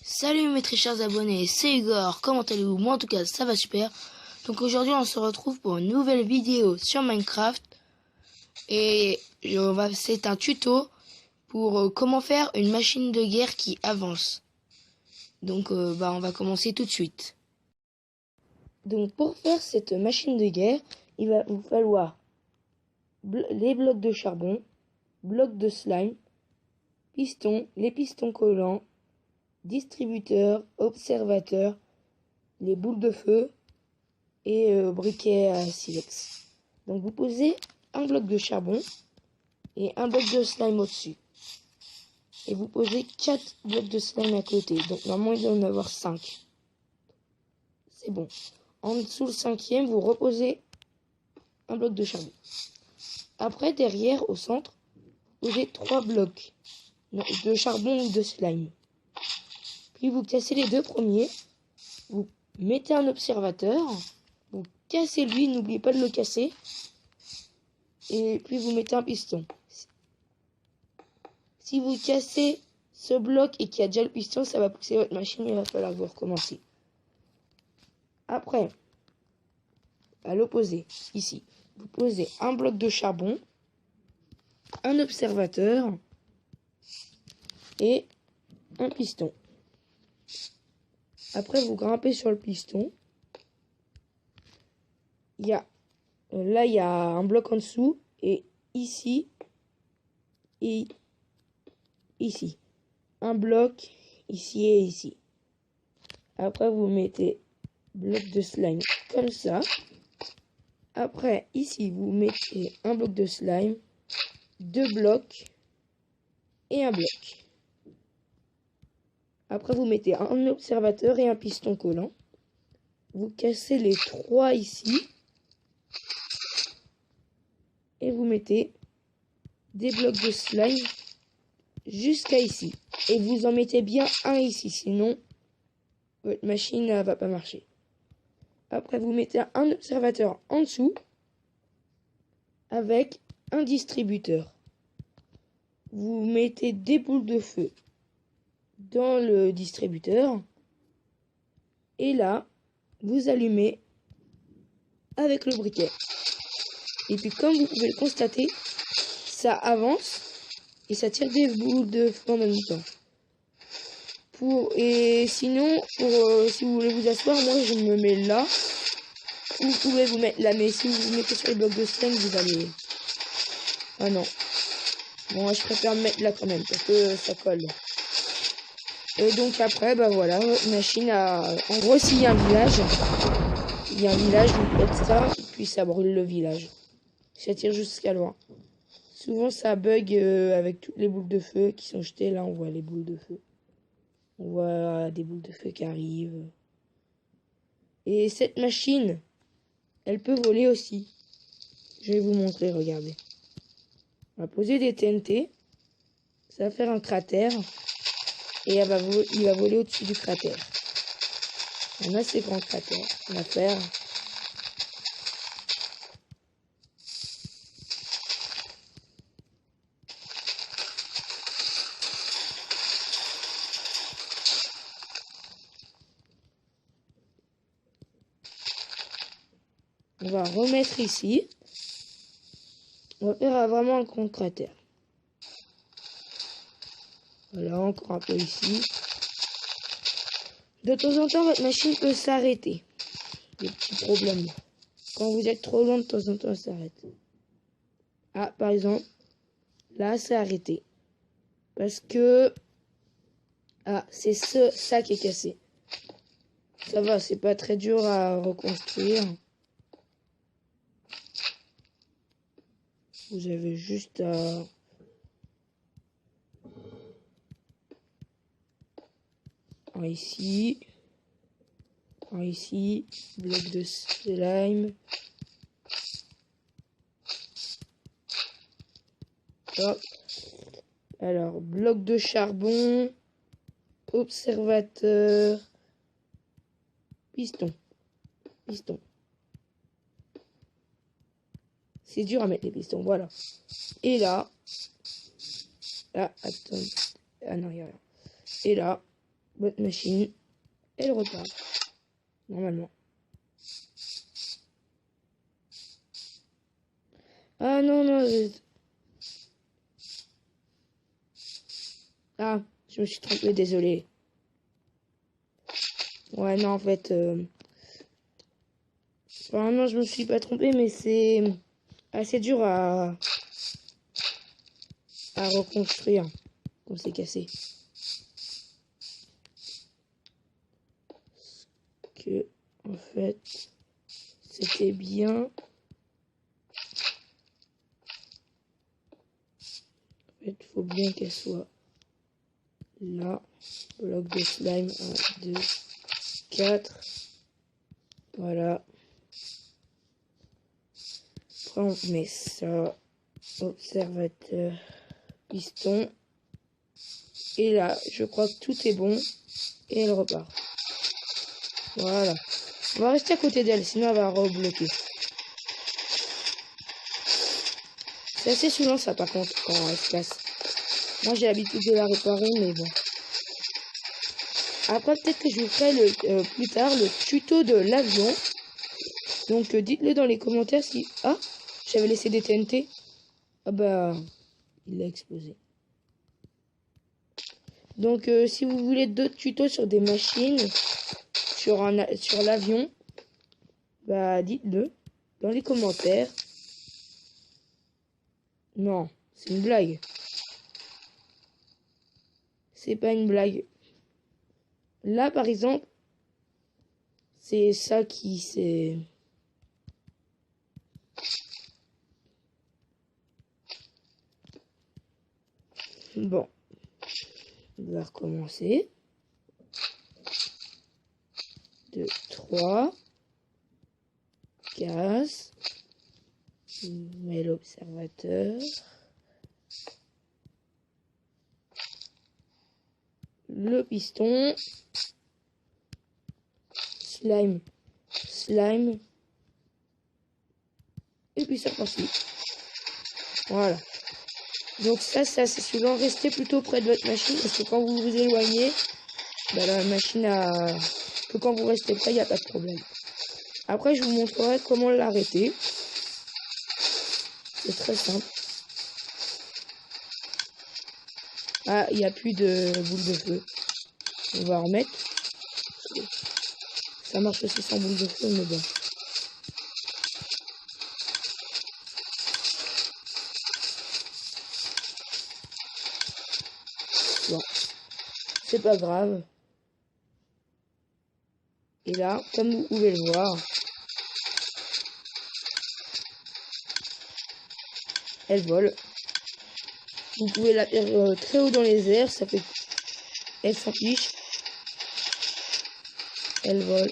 Salut mes très chers abonnés, c'est Igor, comment allez-vous? Moi en tout cas ça va super. Donc aujourd'hui on se retrouve pour une nouvelle vidéo sur Minecraft. Et c'est un tuto pour comment faire une machine de guerre qui avance. Donc on va commencer tout de suite. Donc pour faire cette machine de guerre, il va vous falloir les blocs de charbon, blocs de slime, pistons, les pistons collants, distributeur, observateur, les boules de feu et briquet à silex. Donc vous posez un bloc de charbon et un bloc de slime au-dessus. Et vous posez 4 blocs de slime à côté. Donc normalement il doit en avoir 5. C'est bon. En dessous le cinquième, vous reposez un bloc de charbon. Après, derrière, au centre, vous posez 3 blocs de charbon ou de slime. Puis vous cassez les deux premiers. Vous mettez un observateur. Vous cassez lui, n'oubliez pas de le casser. Et puis vous mettez un piston. Si vous cassez ce bloc et qu'il y a déjà le piston, ça va pousser votre machine et il va falloir que vous recommencez. Après, à l'opposé, ici, vous posez un bloc de charbon, un observateur et un piston. Après, vous grimpez sur le piston. Là, il y a un bloc en dessous et ici et ici. Un bloc ici et ici. Après, vous mettez bloc de slime comme ça. Après, ici, vous mettez un bloc de slime, 2 blocs et un bloc. Après, vous mettez un observateur et un piston collant. Vous cassez les 3 ici. Et vous mettez des blocs de slime jusqu'à ici. Et vous en mettez bien un ici, sinon votre machine ne va pas marcher. Après, vous mettez un observateur en dessous avec un distributeur. Vous mettez des boules de feu dans le distributeur. Et là, vous allumez avec le briquet. Et puis comme vous pouvez le constater, ça avance et ça tire des boules de feu en même temps. Sinon, si vous voulez vous asseoir, moi je me mets là. Vous pouvez vous mettre là, mais si vous vous mettez sur les blocs de slime, vous allez... Ah non. Bon, je préfère me mettre là quand même, parce que ça colle. Et donc après, voilà, votre machine a... En gros, s'il y a un village, vous faites ça, et puis ça brûle le village. Ça tire jusqu'à loin. Souvent, ça bug avec toutes les boules de feu qui sont jetées. Là, on voit les boules de feu. On voit des boules de feu qui arrivent. Et cette machine, elle peut voler aussi. Je vais vous montrer, regardez. On va poser des TNT. Ça va faire un cratère. Et il va voler au-dessus du cratère. Un assez grand cratère. On va faire... On va remettre ici. On va faire vraiment un grand cratère. Voilà, encore un peu ici. De temps en temps, votre machine peut s'arrêter. Des petits problèmes. Quand vous êtes trop loin, de temps en temps, elle s'arrête. Ah, par exemple, là, c'est arrêté. Parce que... Ah, c'est ça qui est cassé. Ça va, c'est pas très dur à reconstruire. Vous avez juste à... ici, bloc de slime. Hop. Alors, bloc de charbon, observateur, piston. C'est dur à mettre les pistons, voilà. Et là, attends, ah non, il y a rien. Et là, votre machine, elle repart. Normalement. Ah non, non. Ah, je me suis trompé, désolé. Ouais, non, en fait... Enfin, non, je me suis pas trompé, mais c'est assez dur à reconstruire. On s'est cassé. Que, en fait, c'était bien. En fait, il faut bien qu'elle soit là. Bloc de slime. 1, 2, 4. Voilà. Après, on met ça. Observateur. Piston. Et là, je crois que tout est bon. Et elle repart. Voilà. On va rester à côté d'elle, sinon elle va rebloquer. C'est assez souvent ça par contre quand elle se casse. Moi j'ai l'habitude de la réparer, mais bon. Après peut-être que je vous ferai plus tard le tuto de l'avion. Donc dites-le dans les commentaires si... Ah, j'avais laissé des TNT. Ah bah, il a explosé. Donc si vous voulez d'autres tutos sur des machines, sur l'avion, bah dites-le dans les commentaires. Non, c'est une blague. C'est pas une blague. Là, par exemple, c'est ça qui c'est... Bon, on va recommencer. 2, 3. Casse. On met l'observateur. Le piston. Slime. Slime. Et puis c'est reparti. Voilà. Donc ça, c'est souvent rester plutôt près de votre machine. Parce que quand vous vous éloignez, bah, la machine a... Que quand vous restez près, il n'y a pas de problème. Après, je vous montrerai comment l'arrêter. C'est très simple. Ah, il n'y a plus de boule de feu. On va remettre. Ça marche aussi sans boule de feu, mais bon. Bon. C'est pas grave. Et là, comme vous pouvez le voir, elle vole. Vous pouvez la faire très haut dans les airs, ça fait... Elle s'en fiche. Elle vole.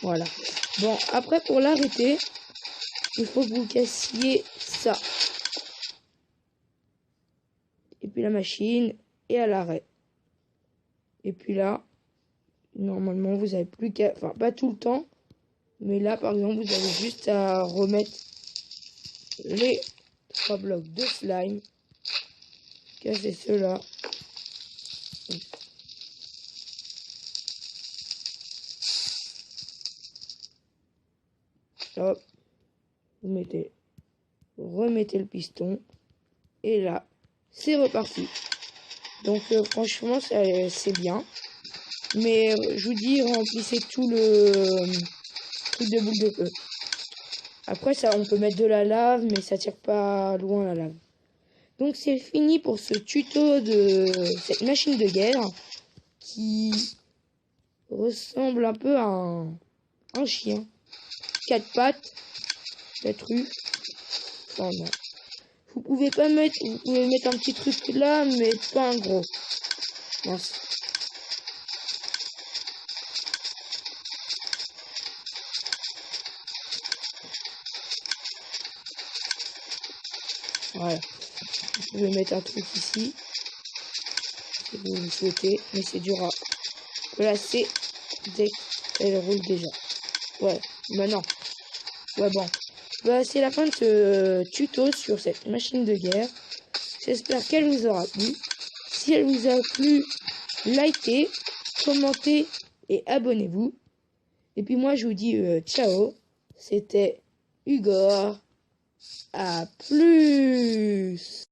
Voilà. Bon, après pour l'arrêter, il faut que vous cassiez ça. Et puis la machine est à l'arrêt. Et puis là, normalement, vous avez plus qu'à... Enfin, pas tout le temps. Mais là, par exemple, vous avez juste à remettre les 3 blocs de slime. Casser ceux-là. Hop. Vous remettez le piston. Et là, c'est reparti. Donc, franchement, c'est bien. Mais je vous dis, remplissez tout le truc de boule de feu. Après, ça, on peut mettre de la lave, mais ça tire pas loin la lave. Donc, c'est fini pour ce tuto de cette machine de guerre qui ressemble un peu à un chien. 4 pattes, peut-être eu. Oh non. Vous pouvez mettre un petit truc là, mais pas un gros. Mince. Voilà. Vous pouvez mettre un truc ici. Si vous le souhaitez. Mais c'est dur à placer dès qu'elle roule déjà. Ouais. Maintenant. Ouais, bon. Bah, c'est la fin de ce tuto sur cette machine de guerre. J'espère qu'elle vous aura plu. Si elle vous a plu, likez, commentez et abonnez-vous. Et puis moi, je vous dis ciao. C'était Hugo. À plus.